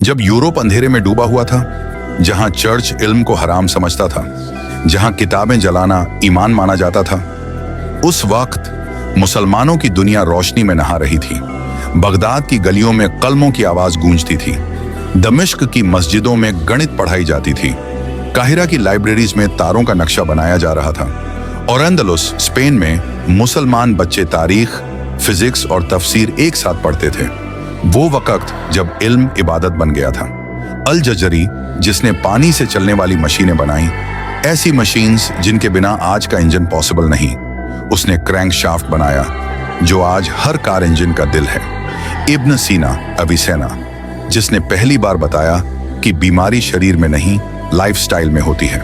जब यूरोप अंधेरे में डूबा हुआ था, जहां चर्च इल्म को हराम समझता था, जहां किताबें जलाना ईमान माना जाता था, उस वक्त मुसलमानों की दुनिया रोशनी में नहा रही थी। बगदाद की गलियों में कलमों की आवाज गूंजती थी, दमिश्क की मस्जिदों में गणित पढ़ाई जाती थी, काहिरा की लाइब्रेरीज में तारों का नक्शा बनाया जा रहा था, और एंदलुस स्पेन में मुसलमान बच्चे तारीख, फिजिक्स और तफसीर एक साथ पढ़ते थे। वो वक्त जब इल्म इबादत बन गया था। अल जजरी, जिसने पानी से चलने वाली मशीनें बनाई, ऐसी मशीन्स जिनके बिना आज का इंजन पॉसिबल नहीं, उसने क्रैंक शाफ्ट बनाया जो आज हर कार इंजन का दिल है। इब्न सीना अविसेना, जिसने पहली बार बताया कि बीमारी शरीर में नहीं लाइफस्टाइल में होती है।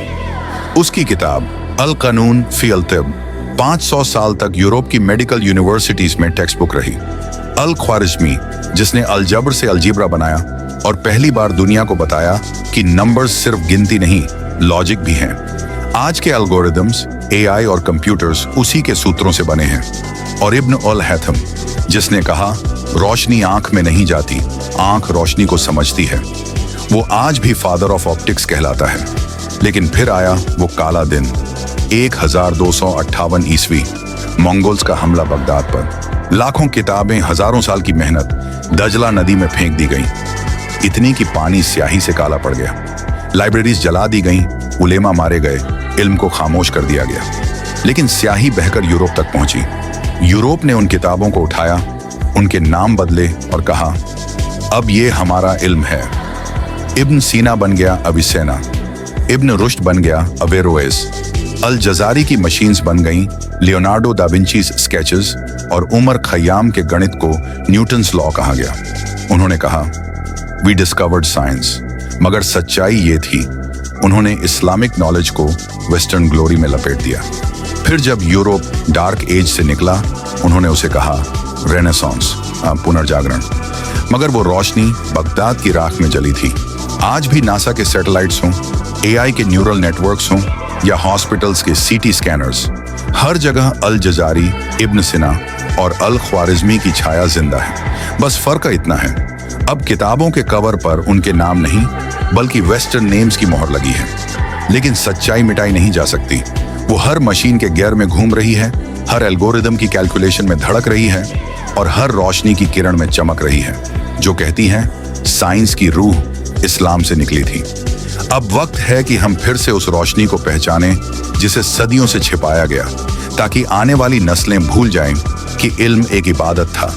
उसकी किताब अल कानून फी अल तिब 500 साल तक यूरोप की मेडिकल यूनिवर्सिटीज में टेक्स्ट बुक रही। अल ख्वारिज़मी, जिसने अलजबर से अलजीब्रा बनाया और पहली बार दुनिया को बताया कि नंबर्स सिर्फ गिनती नहीं, लॉजिक भी हैं। आज के एल्गोरिदम्स, एआई और कंप्यूटर्स उसी के सूत्रों से बने हैं। और इब्न अल हैथम, जिसने कहा रोशनी आंख में नहीं जाती, आंख रोशनी को समझती है। वो आज भी फादर ऑफ ऑप्टिक्स कहलाता है। लेकिन फिर आया वो काला दिन, 1258 ईस्वी, मंगोल्स का हमला बगदाद पर। लाखों किताबें, हजारों साल की मेहनत दजला नदी में फेंक दी गई, इतनी कि पानी स्याही से काला पड़ गया। लाइब्रेरीज जला दी गईं, उलेमा मारे गए, इल्म को खामोश कर दिया गया। लेकिन स्याही बहकर यूरोप तक पहुंची। यूरोप ने उन किताबों को उठाया, उनके नाम बदले और कहा, अब ये हमारा इल्म है। इब्न सीना बन गया अविसेना, इब्न रुश्द बन गया अवेरोएस, अल जजारी की मशीन्स बन गईं लियोनार्डो दा विंची स्केचेस, और उमर खयाम के गणित को न्यूटन्स लॉ कहा गया। उन्होंने कहा, वी डिस्कवर्ड साइंस। मगर सच्चाई ये थी, उन्होंने इस्लामिक नॉलेज को वेस्टर्न ग्लोरी में लपेट दिया। फिर जब यूरोप डार्क एज से निकला, उन्होंने उसे कहा रेनेसांस, पुनर्जागरण। मगर वो रोशनी बगदाद की राख में जली थी। आज भी नासा के सैटेलाइट्स हों, एआई के न्यूरल नेटवर्क्स हों, या हॉस्पिटल्स के सीटी स्कैनर्स, हर जगह अल जजारी, इब्न सिना और अल ख्वारिज़मी की छाया जिंदा है। बस फर्क इतना है, अब किताबों के कवर पर उनके नाम नहीं बल्कि वेस्टर्न नेम्स की मोहर लगी है। लेकिन सच्चाई मिटाई नहीं जा सकती। वो हर मशीन के गियर में घूम रही है, हर एल्गोरिदम की कैलकुलेशन में धड़क रही है, और हर रोशनी की किरण में चमक रही है, जो कहती है साइंस की रूह इस्लाम से निकली थी। अब वक्त है कि हम फिर से उस रोशनी को पहचानें जिसे सदियों से छिपाया गया, ताकि आने वाली नस्लें भूल जाएं कि इल्म एक इबादत था।